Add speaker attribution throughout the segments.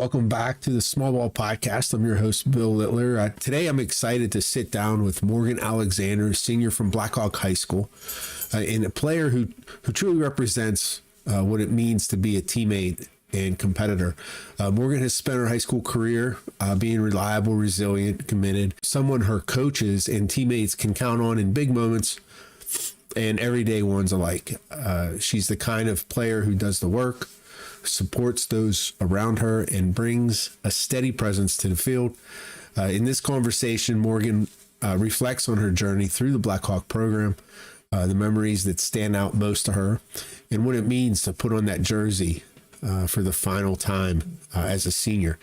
Speaker 1: Welcome back to the Small Ball Podcast. I'm your host, Bill Littler. Today, I'm excited to sit down with Morgan Alexander, a senior from Blackhawk High School, and a player who truly represents what it means to be a teammate and competitor. Morgan has spent her high school career being reliable, resilient, committed, someone her coaches and teammates can count on in big moments and everyday ones alike. She's the kind of player who does the work, supports those around her, and brings a steady presence to the field. In this conversation, Morgan reflects on her journey through the Blackhawk program, the memories that stand out most to her, and what it means to put on that jersey for the final time as a senior.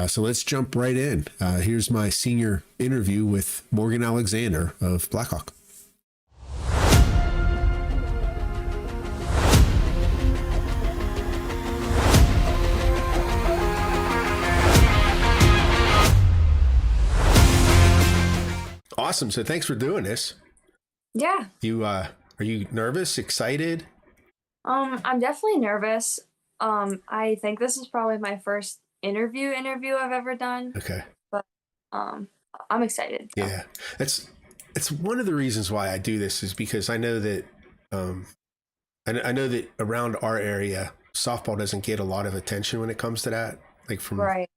Speaker 1: So let's jump right in. Here's my senior interview with Morgan Alexander of Blackhawk. Awesome. So thanks for doing this.
Speaker 2: Yeah.
Speaker 1: You are you nervous, excited?
Speaker 2: I'm definitely nervous. I think this is probably my first interview I've ever done.
Speaker 1: Okay.
Speaker 2: But I'm excited.
Speaker 1: Yeah. It's one of the reasons why I do this is because I know that I know that around our area, softball doesn't get a lot of attention when it comes to that. Like from
Speaker 2: Right.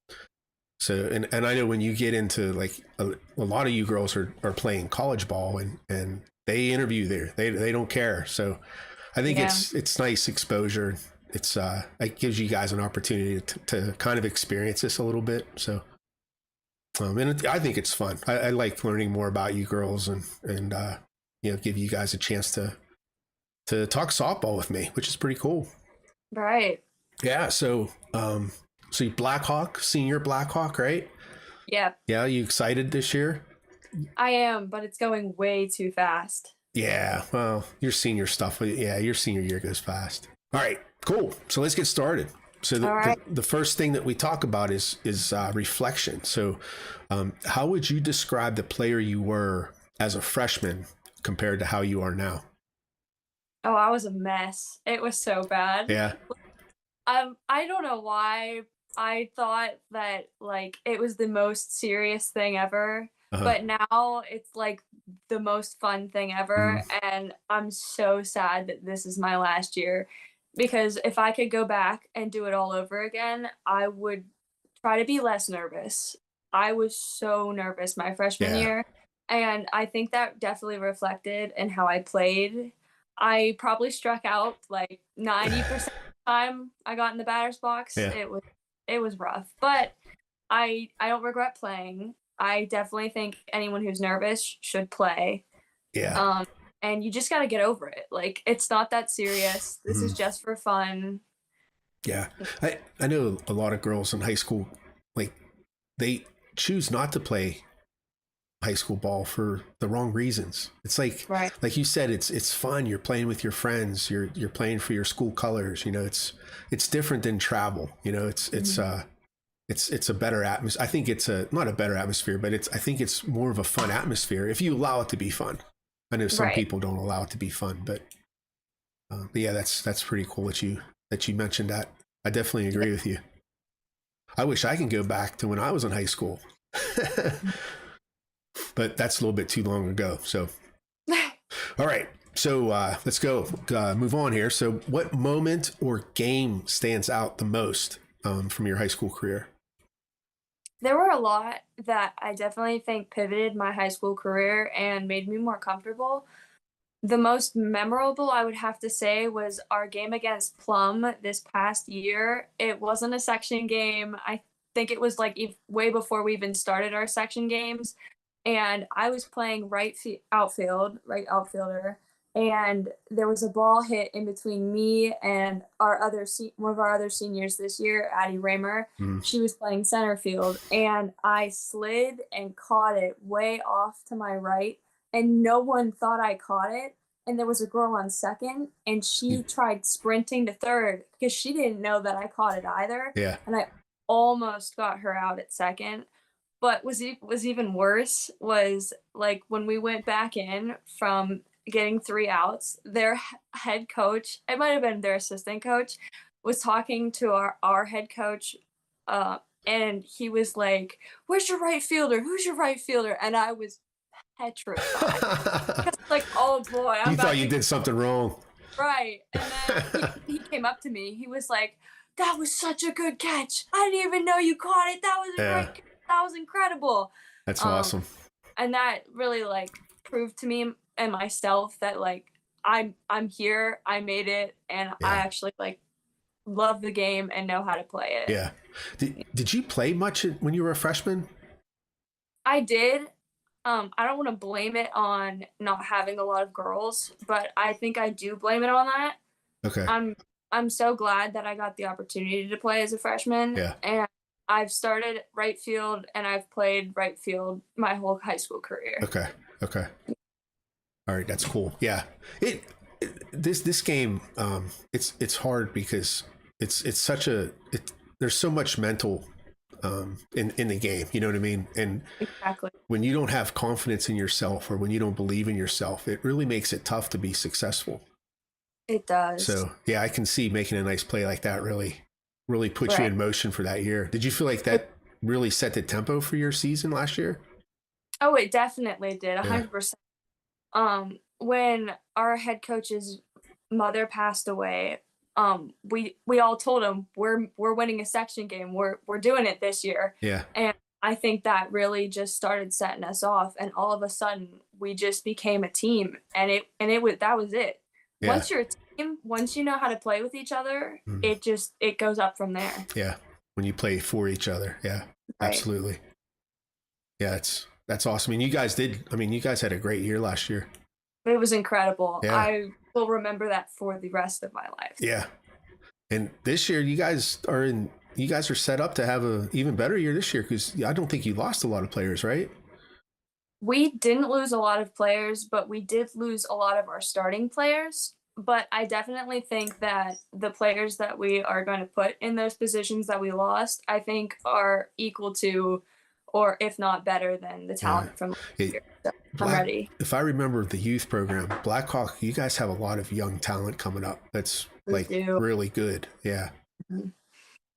Speaker 1: So, and I know when you get into like a lot of you girls are playing college ball and they interview there, they don't care. So I think it's nice exposure. It gives you guys an opportunity to kind of experience this a little bit. So, I think it's fun. I like learning more about you girls and give you guys a chance to talk softball with me, which is pretty cool.
Speaker 2: Right.
Speaker 1: Yeah. So, so you Blackhawk, senior Blackhawk, right?
Speaker 2: Yeah.
Speaker 1: Yeah, you excited this year?
Speaker 2: I am, but it's going way too fast.
Speaker 1: Yeah, well, your senior stuff, yeah, your senior year goes fast. All right, cool. So let's get started. So the first thing that we talk about is reflection. So how would you describe the player you were as a freshman compared to how you are now?
Speaker 2: Oh, I was a mess. It was so bad.
Speaker 1: Yeah.
Speaker 2: I don't know why I thought that like it was the most serious thing ever, but now it's like the most fun thing ever. And I'm so sad that this is my last year, because if I could go back and do it all over again, I would try to be less nervous. I was so nervous my freshman year, and I think that definitely reflected in how I played. I probably struck out like 90% time I got in the batter's box.
Speaker 1: Yeah.
Speaker 2: It was rough, but I don't regret playing. I definitely think anyone who's nervous should play.
Speaker 1: Yeah.
Speaker 2: And you just got to get over it. Like, it's not that serious. This is just for fun.
Speaker 1: Yeah. I know a lot of girls in high school, like they choose not to play high school ball for the wrong reasons. It's like,
Speaker 2: right.
Speaker 1: Like you said, it's fun. You're playing with your friends. You're playing for your school colors. You know, it's different than travel. You know, it's a better atmosphere. I think it's not a better atmosphere, but I think it's more of a fun atmosphere if you allow it to be fun. I know some people don't allow it to be fun, but yeah, that's pretty cool that you mentioned that. I definitely agree with you. I wish I can go back to when I was in high school. But that's a little bit too long ago. So, all right. So let's go move on here. So what moment or game stands out the most from your high school career?
Speaker 2: There were a lot that I definitely think pivoted my high school career and made me more comfortable. The most memorable, I would have to say, was our game against Plum this past year. It wasn't a section game. I think it was like way before we even started our section games. And I was playing right outfielder, and there was a ball hit in between me and one of our other seniors this year, Addie Raymer. She was playing center field, and I slid and caught it way off to my right, and no one thought I caught it. And there was a girl on second, and she tried sprinting to third because she didn't know that I caught it either.
Speaker 1: Yeah.
Speaker 2: And I almost got her out at second. But was even worse was like when we went back in from getting 3 outs, their head coach, it might have been their assistant coach, was talking to our head coach And he was like, "Where's your right fielder? Who's your right fielder?" And I was petrified. Like, oh boy, I'm
Speaker 1: You thought
Speaker 2: about
Speaker 1: you
Speaker 2: to
Speaker 1: did something wrong.
Speaker 2: right. And then he came up to me. He was like, "That was such a good catch. I didn't even know you caught it. That was a
Speaker 1: Yeah,
Speaker 2: great catch. That was incredible."
Speaker 1: that's
Speaker 2: Um,
Speaker 1: awesome.
Speaker 2: and that really like proved to me and myself that like I'm here, I made it, and I
Speaker 1: Yeah.
Speaker 2: actually like love the game and know how to play it.
Speaker 1: Yeah. Did you play much when you were a freshman?
Speaker 2: I did. I don't want to blame it on not having a lot of girls, but I think I do blame it on that.
Speaker 1: Okay.
Speaker 2: I'm I'm so glad that I got the opportunity to play as a freshman,
Speaker 1: Yeah.
Speaker 2: and I've started right field and I've played right field my whole high school career.
Speaker 1: Okay. Okay. All right. That's cool. Yeah. This game, it's hard because it's such there's so much mental, in the game, you know what I mean? And
Speaker 2: Exactly.
Speaker 1: when you don't have confidence in yourself or when you don't believe in yourself, it really makes it tough to be successful.
Speaker 2: It does.
Speaker 1: So yeah, I can see making a nice play like that really put you
Speaker 2: Right.
Speaker 1: in motion for that year. Did you feel like that really set the tempo for your season last year?
Speaker 2: Oh, it definitely did,
Speaker 1: Yeah.
Speaker 2: 100%. When our head coach's mother passed away, we all told him we're winning a section game. We're doing it this year.
Speaker 1: Yeah.
Speaker 2: And I think that really just started setting us off, and all of a sudden we just became a team, and it was that was it.
Speaker 1: Yeah.
Speaker 2: Once you're a team, once you know how to play with each other,
Speaker 1: Mhm.
Speaker 2: it goes up from there.
Speaker 1: Yeah. When you play for each other. Yeah.
Speaker 2: Right.
Speaker 1: Absolutely. Yeah, that's awesome. I mean, you guys had a great year last year.
Speaker 2: It was incredible.
Speaker 1: Yeah.
Speaker 2: I will remember that for the rest of my life.
Speaker 1: Yeah. And this year you guys are set up to have a even better year this year because I don't think you lost a lot of players, right?
Speaker 2: We didn't lose a lot of players, but we did lose a lot of our starting players. But I definitely think that the players that we are going to put in those positions that we lost, I think are equal to, or if not better than, the talent from last year. So I'm ready.
Speaker 1: If I remember the youth program, Blackhawk, you guys have a lot of young talent coming up. That's like really good. Yeah.
Speaker 2: Mhm.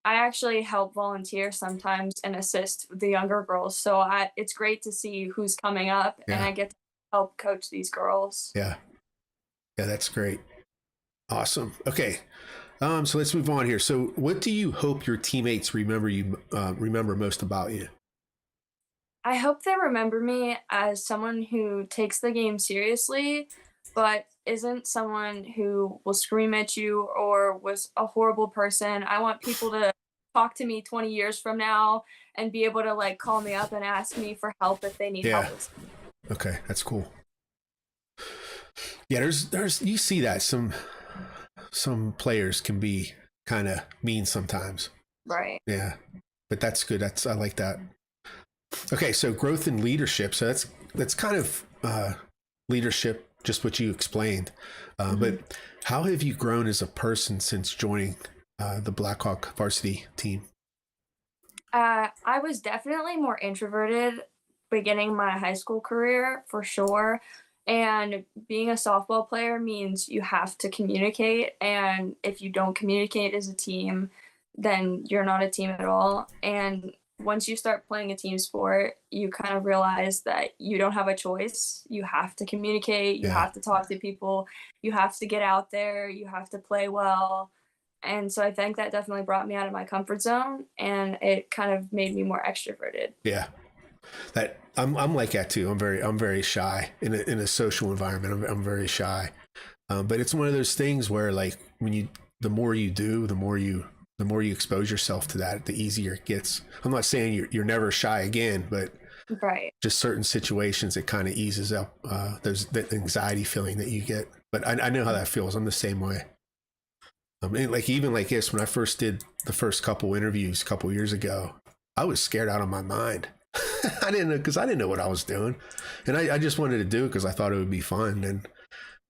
Speaker 2: I actually help volunteer sometimes and assist the younger girls. So it's great to see who's coming up, and
Speaker 1: Yeah.
Speaker 2: I get to help coach these girls.
Speaker 1: Yeah. Yeah, that's great. Awesome. Okay. So let's move on here. So what do you hope your teammates remember most about you?
Speaker 2: I hope they remember me as someone who takes the game seriously, but isn't someone who will scream at you or was a horrible person. I want people to talk to me 20 years from now and be able to like call me up and ask me for help if they need
Speaker 1: Yeah.
Speaker 2: help with something.
Speaker 1: Okay, that's cool. Yeah, there's you see that some players can be kind of mean sometimes.
Speaker 2: Right.
Speaker 1: Yeah. But that's good. I like that. Okay, so growth in leadership. So that's kind of leadership, just what you explained. But how have you grown as a person since joining the Blackhawk varsity team?
Speaker 2: I was definitely more introverted beginning my high school career for sure. And being a softball player means you have to communicate. And if you don't communicate as a team, then you're not a team at all. And once you start playing a team sport, you kind of realize that you don't have a choice. You have to communicate, you
Speaker 1: Yeah.
Speaker 2: have to talk to people, you have to get out there, you have to play well. And so I think that definitely brought me out of my comfort zone, and it kind of made me more extroverted.
Speaker 1: Yeah. That I'm like that too. I'm very shy in a social environment. I'm very shy. But it's one of those things where like the more you do, the more you expose yourself to that, the easier it gets. I'm not saying you're never shy again, but
Speaker 2: Right.
Speaker 1: just certain situations, it kind of eases up there's that anxiety feeling that you get. But I know how that feels. I'm the same way. And like even like this, when I first did the first couple interviews a couple years ago, I was scared out of my mind. I didn't know because I didn't know what I was doing, and I just wanted to do it because I thought it would be fun.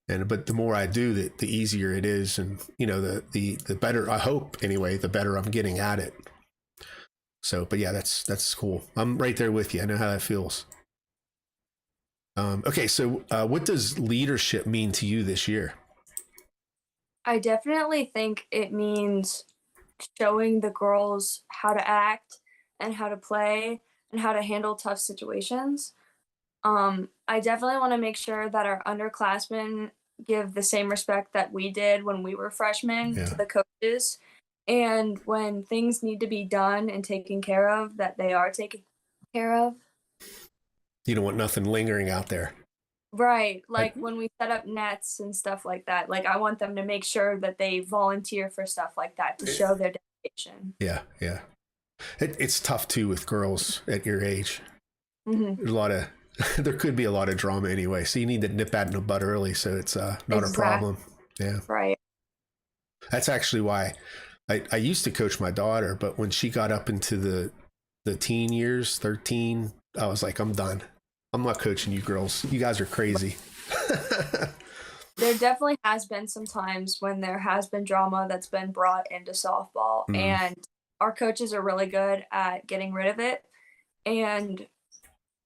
Speaker 1: But the more I do, the easier it is, and the better, I hope anyway, the better I'm getting at it. So, but yeah, that's cool. I'm right there with you. I know how that feels. Okay, so what does leadership mean to you this year?
Speaker 2: I definitely think it means showing the girls how to act and how to play and how to handle tough situations. I definitely want to make sure that our underclassmen give the same respect that we did when we were freshmen to
Speaker 1: Yeah.
Speaker 2: the coaches. And when things need to be done and taken care of, that they are taken care of.
Speaker 1: You don't want nothing lingering out there.
Speaker 2: Right.
Speaker 1: I,
Speaker 2: Like when we set up nets and stuff like that, like I want them to make sure that they volunteer for stuff like that to show their dedication.
Speaker 1: yeah, yeah. It's tough too with girls at your age.
Speaker 2: Hmm.
Speaker 1: There's a lot of there could be a lot of drama anyway, so you need to nip that in the bud early, so it's not a problem. Yeah,
Speaker 2: Right.
Speaker 1: that's actually why I used to coach my daughter, but when she got up into the teen years, 13, I was like, I'm done. I'm not coaching you girls. You guys are crazy.
Speaker 2: There definitely has been some times when there has been drama that's been brought into softball,
Speaker 1: Mm,
Speaker 2: and our coaches are really good at getting rid of it. And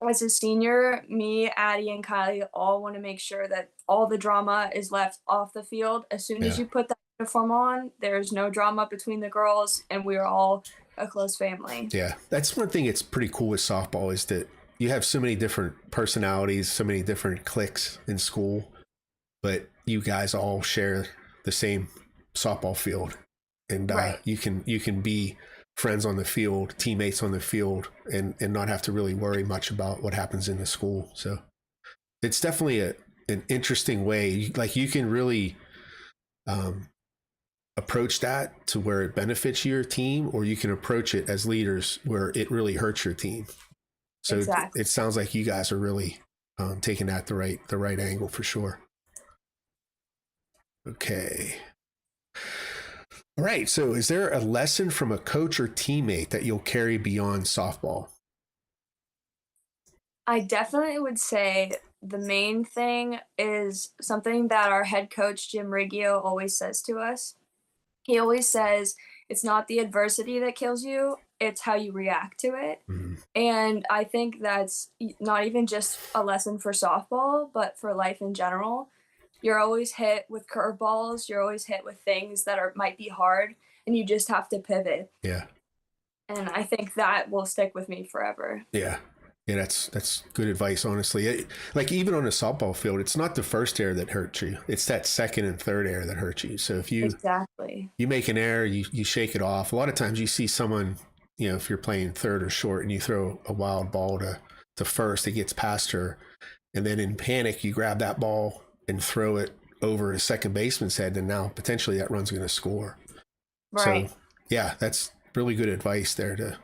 Speaker 2: as a senior, me, Addie, and Kylie all want to make sure that all the drama is left off the field. As soon as
Speaker 1: yeah.
Speaker 2: you put that uniform on, there's no drama between the girls, and we're all a close family.
Speaker 1: Yeah, that's one thing. It's pretty cool with softball is that you have so many different personalities, so many different cliques in school, but you guys all share the same softball field, and
Speaker 2: Right.
Speaker 1: you can be friends on the field, teammates on the field, and not have to really worry much about what happens in the school. So it's definitely an interesting way. Like you can really um, approach that to where it benefits your team, or you can approach it as leaders where it really hurts your team. So
Speaker 2: Exactly.
Speaker 1: it sounds like you guys are really taking that the right angle for sure. Okay. All right. So is there a lesson from a coach or teammate that you'll carry beyond softball?
Speaker 2: I definitely would say the main thing is something that our head coach, Jim Riggio, always says to us. He always says, it's not the adversity that kills you, it's how you react to it.
Speaker 1: Mm,
Speaker 2: And I think that's not even just a lesson for softball, but for life in general. You're always hit with curveballs, you're always hit with things that might be hard, and you just have to pivot.
Speaker 1: yeah.
Speaker 2: And I think that will stick with me forever.
Speaker 1: Yeah. Yeah, that's good advice, honestly. Like even on a softball field, it's not the first error that hurts you. It's that second and third error that hurts you. So if
Speaker 2: Exactly.
Speaker 1: you make an error, you shake it off. A lot of times you see someone, if you're playing third or short and you throw a wild ball to first, it gets past her. And then in panic, you grab that ball and throw it over a second baseman's head. And now potentially that run's going to score. So
Speaker 2: Right.
Speaker 1: yeah, that's really good advice there to,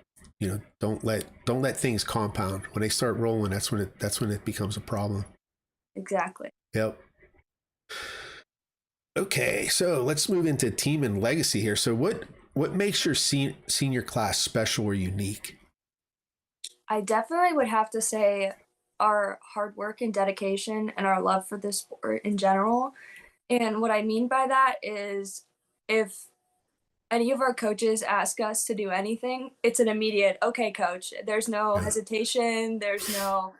Speaker 1: don't let things compound. When they start rolling, that's when it becomes a problem.
Speaker 2: Exactly.
Speaker 1: Yep. Okay, so let's move into team and legacy here. So what makes your senior class special or unique?
Speaker 2: I definitely would have to say our hard work and dedication and our love for the sport in general. And what I mean by that is if any of our coaches ask us to do anything, it's an immediate, okay, coach. There's no
Speaker 1: Yeah,
Speaker 2: hesitation, there's no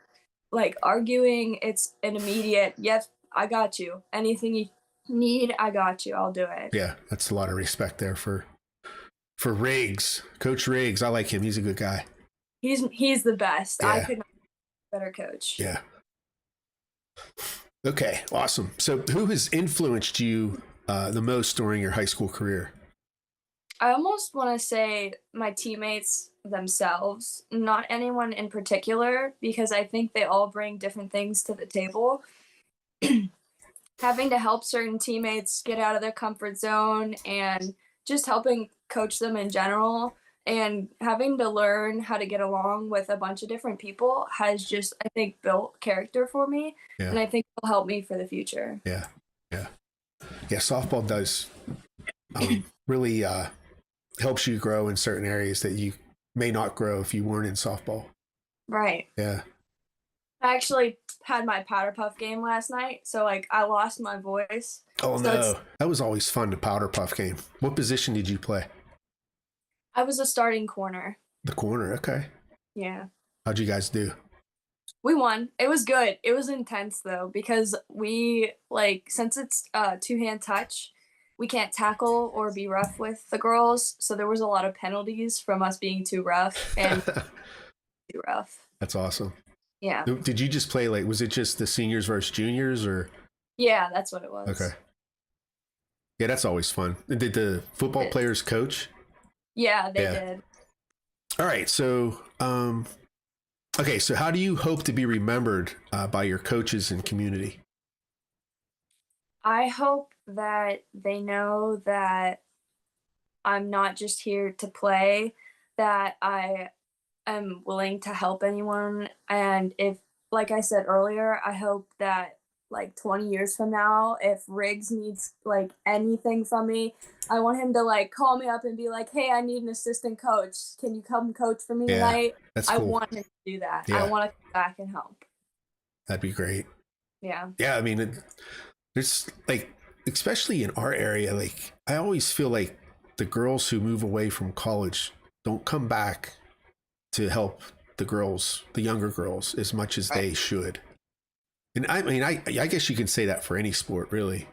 Speaker 2: like arguing. It's an immediate, yes, I got you. Anything you need, I got you. I'll do it.
Speaker 1: yeah, that's a lot of respect there for Riggs, Coach Riggs. I like him. He's a good guy.
Speaker 2: He's the best. I
Speaker 1: Yeah,
Speaker 2: could not be a better coach.
Speaker 1: yeah. Okay, awesome. So who has influenced you the most during your high school career?
Speaker 2: I almost want to say my teammates themselves, not anyone in particular, because I think they all bring different things to the table. Having to help certain teammates get out of their comfort zone and just helping coach them in general and having to learn how to get along with a bunch of different people has just, I think, built character for me.
Speaker 1: Yeah,
Speaker 2: And I think will help me for the future.
Speaker 1: yeah, yeah, yeah. Softball does really helps you grow in certain areas that you may not grow if you weren't in softball.
Speaker 2: Right.
Speaker 1: Yeah.
Speaker 2: I actually had my powder puff game last night, so like I lost my voice.
Speaker 1: Oh
Speaker 2: So
Speaker 1: no, that was always fun. The powder puff game. What position did you play?
Speaker 2: I was a starting corner.
Speaker 1: The corner. Okay.
Speaker 2: Yeah.
Speaker 1: How'd you guys do?
Speaker 2: We won. It was good. It was intense though because we like since it's two-hand touch, we can't tackle or be rough with the girls. So there was a lot of penalties from us being too rough and too rough.
Speaker 1: That's awesome.
Speaker 2: Yeah.
Speaker 1: Did you just play like, was it just the seniors versus juniors or?
Speaker 2: Yeah, that's what it was.
Speaker 1: Okay. Yeah, that's always fun. Did the football players coach?
Speaker 2: Yeah, they did.
Speaker 1: All right. So, okay. So how do you hope to be remembered by your coaches and community?
Speaker 2: I hope that they know that I'm not just here to play, that I am willing to help anyone. And if, like I said earlier, I hope that like 20 years from now, if Riggs needs like anything from me, I want him to like call me up and be like, hey, I need an assistant coach. Can you come coach for me tonight?
Speaker 1: That's cool.
Speaker 2: I want him to do that.
Speaker 1: Yeah.
Speaker 2: I want to come back and help.
Speaker 1: That'd be great.
Speaker 2: Yeah.
Speaker 1: Yeah. I mean, there's like, especially in our area, like I always feel like the girls who move away from college don't come back to help the girls, the younger girls, as much as they should. And I mean, I guess you can say that for any sport, really.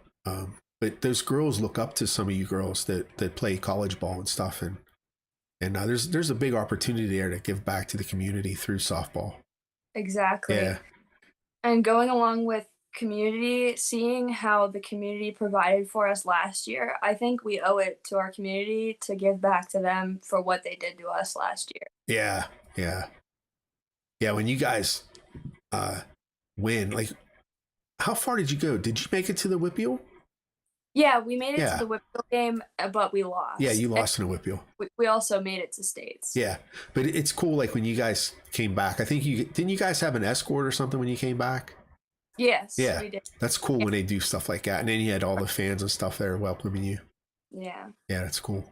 Speaker 1: But those girls look up to some of you girls that play college ball and stuff, and there's a big opportunity there to give back to the community through softball.
Speaker 2: Exactly.
Speaker 1: Yeah.
Speaker 2: And going along with community, seeing how the community provided for us last year, I think we owe it to our community to give back to them for what they did to us last year.
Speaker 1: Yeah. When you guys win, like, how far did you go? Did you make it to the Whitfield?
Speaker 2: Yeah, we made it to the Whitfield game, but we lost.
Speaker 1: Yeah, you lost in the Whitfield.
Speaker 2: We also made it to states.
Speaker 1: Yeah, but it's cool. Like when you guys came back, I think didn't you guys have an escort or something when you came back?
Speaker 2: Yes.
Speaker 1: Yeah,
Speaker 2: we did.
Speaker 1: That's cool when they do stuff like that, and then you had all the fans and stuff there welcoming you.
Speaker 2: Yeah.
Speaker 1: Yeah, that's cool.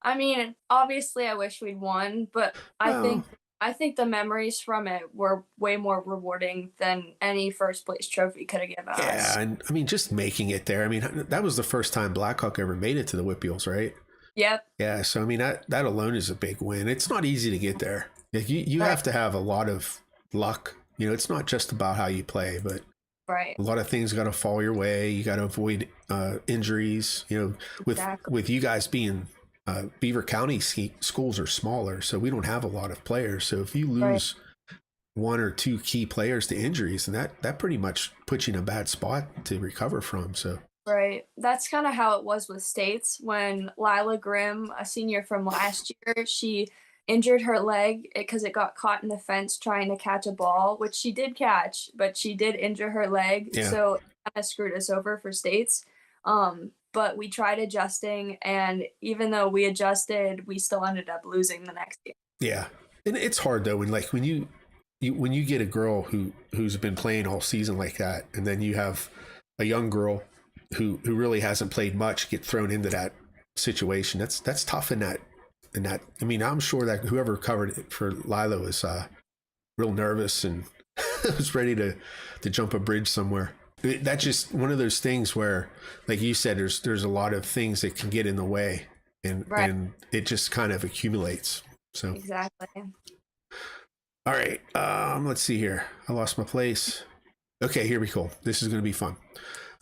Speaker 2: I mean, obviously, I wish we'd won, but I think the memories from it were way more rewarding than any first place trophy could have given us.
Speaker 1: Yeah, and I mean, just making it there. I mean, that was the first time Blackhawk ever made it to the Whitfields, right?
Speaker 2: Yep.
Speaker 1: Yeah, so I mean, that alone is a big win. It's not easy to get there. Like you have to have a lot of luck. You know, it's not just about how you play, but a lot of things got to fall your way. You got to avoid injuries. You know, with you guys being Beaver County schools are smaller, so we don't have a lot of players. So if you lose one or two key players to injuries, and that pretty much puts you in a bad spot to recover from. So
Speaker 2: that's kind of how it was with states when Lila Grimm, a senior from last year, she injured her leg because it got caught in the fence trying to catch a ball, which she did catch, but she did injure her leg, so it kind of screwed us over for states. But we tried adjusting, and even though we adjusted, we still ended up losing the next game.
Speaker 1: Yeah, and it's hard though when you get a girl who's been playing all season like that, and then you have a young girl who really hasn't played much get thrown into that situation. That's tough in that. I mean, I'm sure that whoever covered it for Lila was real nervous and was ready to jump a bridge somewhere. That's just one of those things where, like you said, there's a lot of things that can get in the way, and it just kind of accumulates. So
Speaker 2: exactly.
Speaker 1: All right, let's see here. I lost my place. Okay, here we go. This is going to be fun.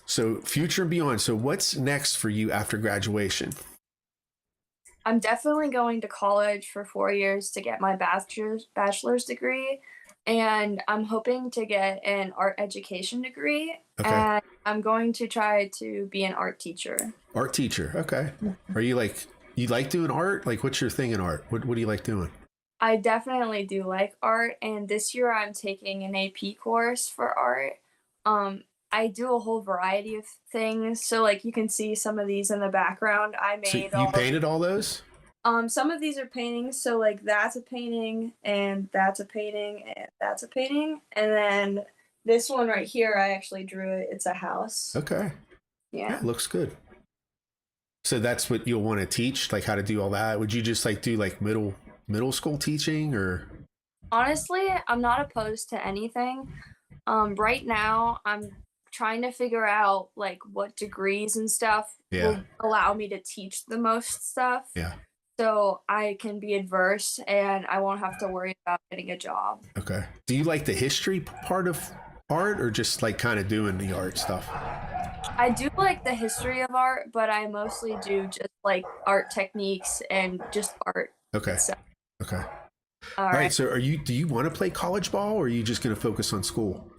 Speaker 1: So future and beyond. So what's next for you after graduation?
Speaker 2: I'm definitely going to college for 4 years to get my bachelor's degree. And I'm hoping to get an art education degree.
Speaker 1: Okay.
Speaker 2: And I'm going to try to be an art teacher.
Speaker 1: Art teacher. Okay. Are you like doing art? Like, what's your thing in art? What do you like doing?
Speaker 2: I definitely do like art. And this year I'm taking an AP course for art. I do a whole variety of things. So like you can see some of these in the background. I made
Speaker 1: you painted all those?
Speaker 2: Some of these are paintings, so like that's a painting, and that's a painting, and that's a painting, and then this one right here, I actually drew it. It's a house.
Speaker 1: Okay. Yeah, it looks good. So that's what you'll want to teach, like how to do all that. Would you just like do like middle school teaching, or?
Speaker 2: Honestly, I'm not opposed to anything. Right now, I'm trying to figure out like what degrees and stuff will allow me to teach the most stuff.
Speaker 1: Yeah.
Speaker 2: So I can be adverse and I won't have to worry about getting a job.
Speaker 1: Okay. Do you like the history part of art, or just like kind of doing the art stuff?
Speaker 2: I do like the history of art, but I mostly do just like art techniques and just art
Speaker 1: Okay.
Speaker 2: itself.
Speaker 1: Okay.
Speaker 2: All
Speaker 1: All right.
Speaker 2: right.
Speaker 1: So do you want to play college ball, or are you just going to focus on school?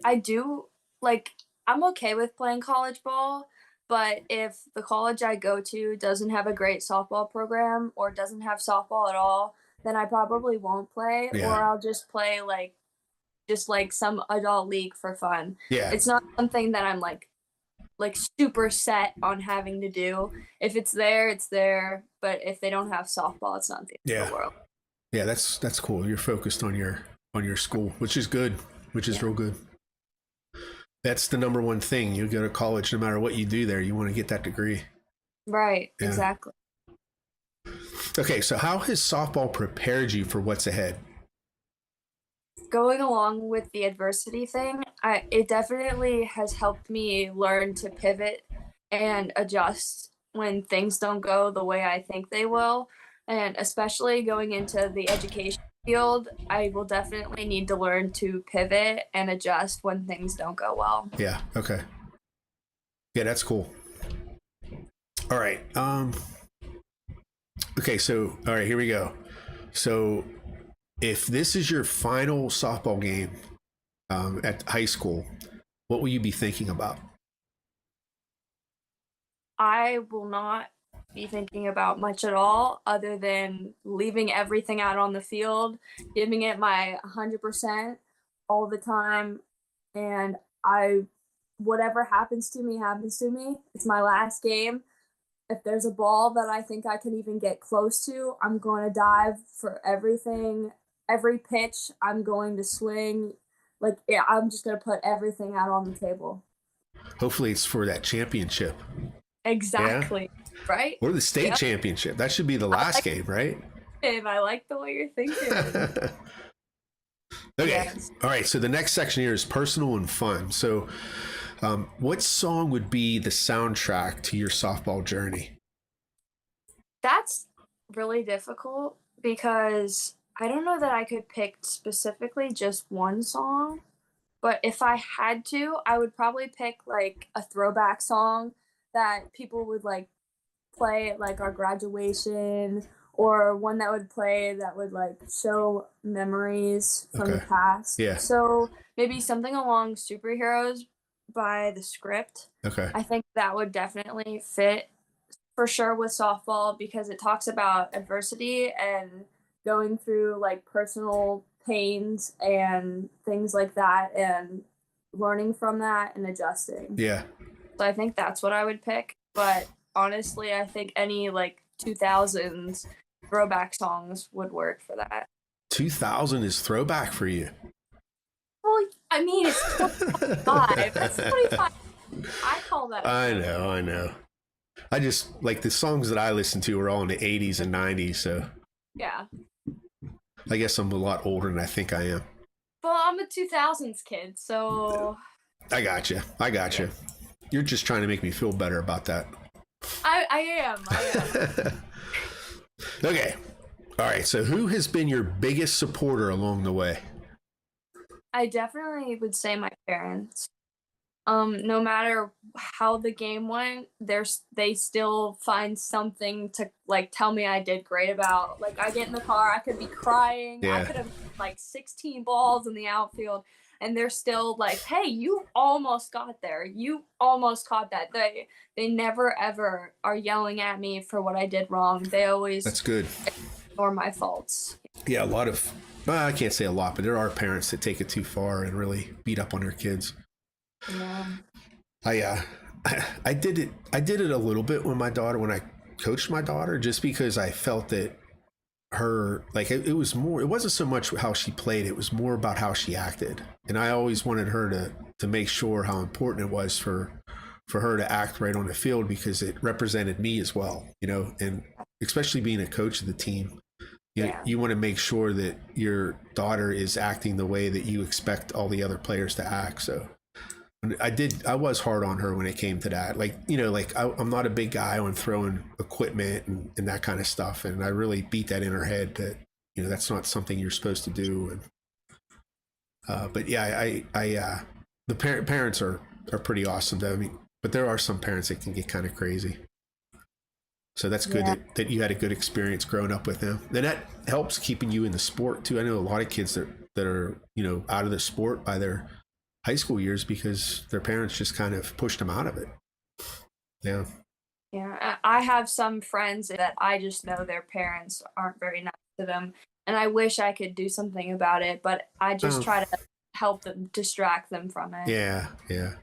Speaker 2: I do like I'm okay with playing college ball, but if the college I go to doesn't have a great softball program or doesn't have softball at all, then I probably won't play
Speaker 1: Yeah.
Speaker 2: or I'll just play like just like some adult league for fun.
Speaker 1: Yeah.
Speaker 2: It's not something that I'm like super set on having to do. If it's there, it's there, but if they don't have softball, it's not the end of
Speaker 1: Yeah.
Speaker 2: the world.
Speaker 1: Yeah. That's cool. You're focused on your school, which is good, which is
Speaker 2: Yeah.
Speaker 1: real good. That's the number one thing. You go to college, no matter what you do there, you want to get that degree.
Speaker 2: Right,
Speaker 1: Yeah.
Speaker 2: exactly.
Speaker 1: Okay. So how has softball prepared you for what's ahead?
Speaker 2: Going along with the adversity thing, it definitely has helped me learn to pivot and adjust when things don't go the way I think they will. And especially going into the education field, I will definitely need to learn to pivot and adjust when things don't go well.
Speaker 1: Yeah. Okay. Yeah, that's cool. All right. Okay, so all right, here we go. So if this is your final softball game at high school, what will you be thinking about?
Speaker 2: I will not be thinking about much at all other than leaving everything out on the field, giving it my 100% all the time. And I, whatever happens to me, happens to me. It's my last game. If there's a ball that I think I can even get close to, I'm going to dive for everything. Every pitch, I'm going to swing. Like, yeah, I'm just going to put everything out on the table.
Speaker 1: Hopefully it's for that championship. Yeah?
Speaker 2: Exactly. Right?
Speaker 1: Or the state
Speaker 2: Yep.
Speaker 1: championship. That should be the
Speaker 2: I
Speaker 1: last
Speaker 2: like
Speaker 1: game, right?
Speaker 2: it. I like the way you're thinking.
Speaker 1: Okay.
Speaker 2: Yes.
Speaker 1: All right. So the next section here is personal and fun. So, what song would be the soundtrack to your softball journey?
Speaker 2: That's really difficult because I don't know that I could pick specifically just one song, but if I had to, I would probably pick like a throwback song that people would like play at like our graduation or one that would play that would like show memories from the
Speaker 1: Okay.
Speaker 2: past.
Speaker 1: Yeah.
Speaker 2: So maybe something along Superheroes by the Script.
Speaker 1: Okay.
Speaker 2: I think that would definitely fit for sure with softball because it talks about adversity and going through like personal pains and things like that and learning from that and adjusting.
Speaker 1: Yeah.
Speaker 2: So I think that's what I would pick. But honestly, I think any like 2000s throwback songs would work for that.
Speaker 1: 2000 is throwback for you.
Speaker 2: Well, I mean, it's 25. That's 25. I call that.
Speaker 1: I know. I know. I just like the songs that I listen to are all in the 80s and 90s. So
Speaker 2: Yeah.
Speaker 1: I guess I'm a lot older than I think I am.
Speaker 2: Well, I'm a 2000s kid, so
Speaker 1: I got you. I got you. You're just trying to make me feel better about that.
Speaker 2: I am.
Speaker 1: Okay. All right. So who has been your biggest supporter along the way?
Speaker 2: I definitely would say my parents. No matter how the game went, they still find something to like tell me I did great about. Like I get in the car, I could be crying, I
Speaker 1: Yeah.
Speaker 2: could have like 16 balls in the outfield, and they're still like, "Hey, you almost got there. You almost caught that." They never ever are yelling at me for what I did wrong. They always
Speaker 1: That's good.
Speaker 2: ignore my faults.
Speaker 1: Yeah. A lot of, well, I can't say a lot, but there are parents that take it too far and really beat up on their kids.
Speaker 2: Yeah.
Speaker 1: I did it. I did it a little bit when I coached my daughter, just because I felt that her, like, it was more, it wasn't so much how she played, it was more about how she acted. And I always wanted her to make sure how important it was for her to act right on the field, because it represented me as well, and especially being a coach of the team,
Speaker 2: Yeah.
Speaker 1: you want to make sure that your daughter is acting the way that you expect all the other players to act. So I was hard on her when it came to that. Like, I'm not a big guy on throwing equipment and that kind of stuff. And I really beat that in her head that, that's not something you're supposed to do. And, but yeah, the parents are pretty awesome though. I mean, but there are some parents that can get kind of crazy. So that's good that you had a good experience growing up with them. And that helps keeping you in the sport too. I know a lot of kids that are, out of the sport by their high school years because their parents just kind of pushed them out of it. Yeah.
Speaker 2: Yeah, I have some friends that I just know their parents aren't very nice to them, and I wish I could do something about it, but I just try to help them, distract them from it.
Speaker 1: Yeah, yeah.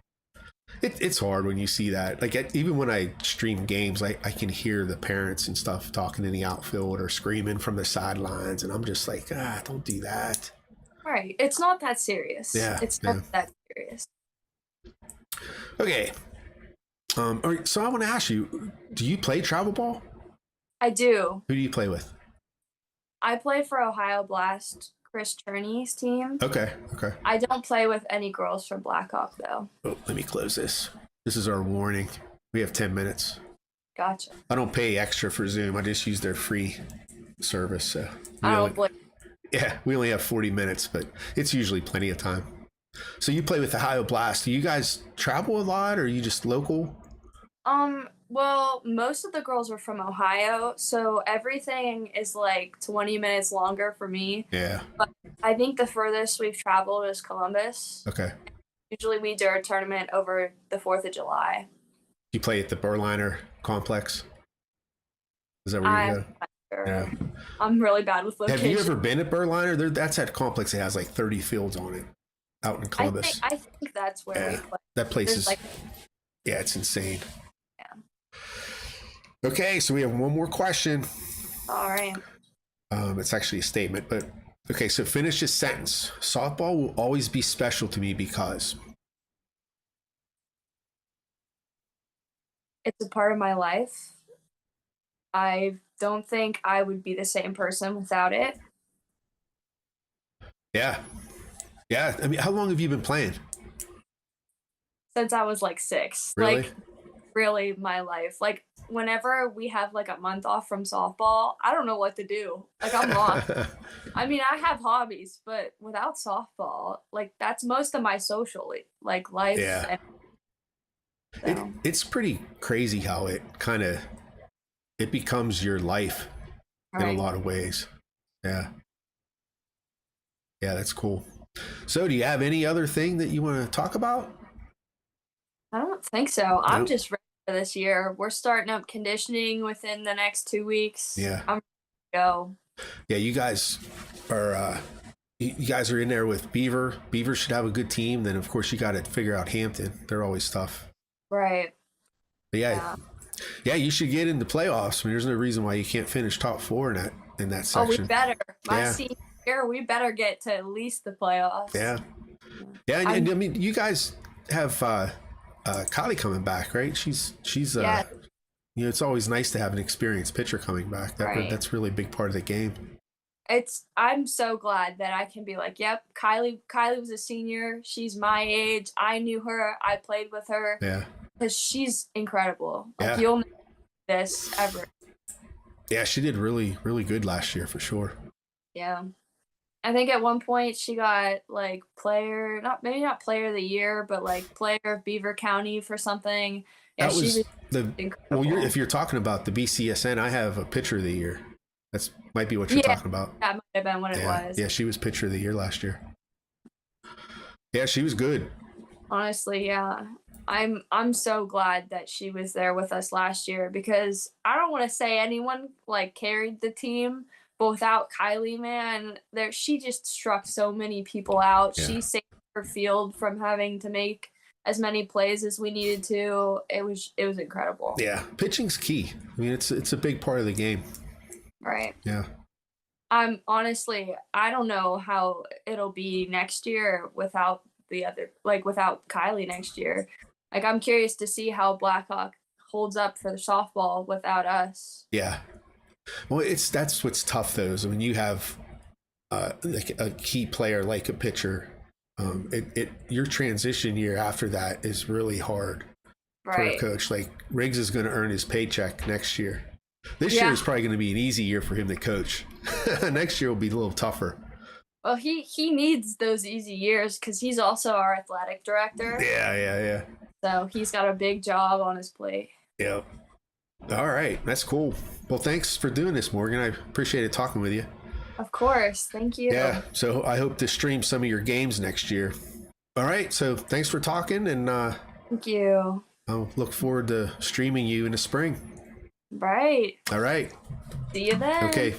Speaker 1: It's hard when you see that. Like even when I stream games, I can hear the parents and stuff talking in the outfield or screaming from the sidelines, and I'm just like, don't do that.
Speaker 2: Right. It's not that serious.
Speaker 1: Yeah.
Speaker 2: It's not that serious.
Speaker 1: Okay. All right, so I want to ask you, do you play travel ball?
Speaker 2: I do.
Speaker 1: Who do you play with?
Speaker 2: I play for Ohio Blast, Chris Cherney's team.
Speaker 1: Okay.
Speaker 2: I don't play with any girls from Blackhawk, though.
Speaker 1: Oh, let me close this. This is our warning. We have 10 minutes.
Speaker 2: Gotcha.
Speaker 1: I don't pay extra for Zoom. I just use their free service. So we only have 40 minutes, but it's usually plenty of time. So you play with Ohio Blast. Do you guys travel a lot, or are you just local?
Speaker 2: Well, most of the girls are from Ohio, so everything is like 20 minutes longer for me.
Speaker 1: Yeah.
Speaker 2: But I think the furthest we've traveled is Columbus.
Speaker 1: Okay.
Speaker 2: Usually we do a tournament over the 4th of July.
Speaker 1: You play at the Berliner complex? Is that where you go?
Speaker 2: Sure.
Speaker 1: Yeah.
Speaker 2: I'm really bad with location.
Speaker 1: Have you ever been at Berliner? That's that complex that has like 30 fields on it out in Columbus.
Speaker 2: I think that's where we play.
Speaker 1: That place
Speaker 2: There's
Speaker 1: is it's insane.
Speaker 2: Yeah.
Speaker 1: Okay, so we have one more question.
Speaker 2: All right.
Speaker 1: It's actually a statement, but okay, so finish this sentence. Softball will always be special to me because
Speaker 2: it's a part of my life. I don't think I would be the same person without it.
Speaker 1: Yeah. I mean, how long have you been playing?
Speaker 2: Since I was like 6.
Speaker 1: Really?
Speaker 2: Like, really my life. Like, whenever we have like a month off from softball, I don't know what to do. Like, I'm lost. I mean, I have hobbies, but without softball, like, that's most of my social like life.
Speaker 1: Yeah.
Speaker 2: And,
Speaker 1: it's pretty crazy how it becomes your life in a lot of ways. Yeah, that's cool. So do you have any other thing that you want to talk about?
Speaker 2: I don't think so. Nope. I'm just ready for this year. We're starting up conditioning within the next 2 weeks.
Speaker 1: Yeah.
Speaker 2: I'm ready to go.
Speaker 1: Yeah, you guys are in there with Beaver. Beaver should have a good team. Then of course you got to figure out Hampton. They're always tough.
Speaker 2: Right.
Speaker 1: But yeah, you should get into playoffs. I mean, there's no reason why you can't finish top 4 in that section.
Speaker 2: Oh, we better. My senior year, we better get to at least the playoffs.
Speaker 1: Yeah. And I mean, you guys have Kylie coming back, right? She's it's always nice to have an experienced pitcher coming back. That's really a big part of the game.
Speaker 2: I'm so glad that I can be like, yep, Kylie was a senior. She's my age. I knew her. I played with her.
Speaker 1: Yeah.
Speaker 2: Because she's incredible. Like, you'll never do this ever.
Speaker 1: Yeah, she did really, really good last year for sure.
Speaker 2: Yeah. I think at one point she got like maybe not player of the year, but like player of Beaver County for something. Yeah,
Speaker 1: that was
Speaker 2: incredible.
Speaker 1: Well, if you're talking about the BCSN, I have a pitcher of the year. That's might be what you're talking about.
Speaker 2: That might have been what it was.
Speaker 1: Yeah, she was pitcher of the year last year. Yeah, she was good.
Speaker 2: Honestly, yeah. I'm so glad that she was there with us last year, because I don't want to say anyone like carried the team, but without Kylie, man, she just struck so many people out. Yeah. She saved her field from having to make as many plays as we needed to. It was incredible.
Speaker 1: Yeah, pitching's key. I mean, it's a big part of the game.
Speaker 2: Right.
Speaker 1: Yeah.
Speaker 2: Honestly, I don't know how it'll be next year without without Kylie next year. Like, I'm curious to see how Blackhawk holds up for the softball without us.
Speaker 1: Yeah. Well, that's what's tough though. Is when you have like a key player like a pitcher, your transition year after that is really hard for a coach. Like, Riggs is going to earn his paycheck next year. This year is probably going to be an easy year for him to coach. Next year will be a little tougher.
Speaker 2: Well, he needs those easy years because he's also our athletic director.
Speaker 1: Yeah.
Speaker 2: So he's got a big job on his plate.
Speaker 1: Yeah. All right. That's cool. Well, thanks for doing this, Morgan. I appreciated talking with you.
Speaker 2: Of course. Thank you.
Speaker 1: Yeah. So I hope to stream some of your games next year. All right. So thanks for talking, and
Speaker 2: Thank you.
Speaker 1: I'll look forward to streaming you in the spring.
Speaker 2: Right.
Speaker 1: All right.
Speaker 2: See you then.
Speaker 1: Okay.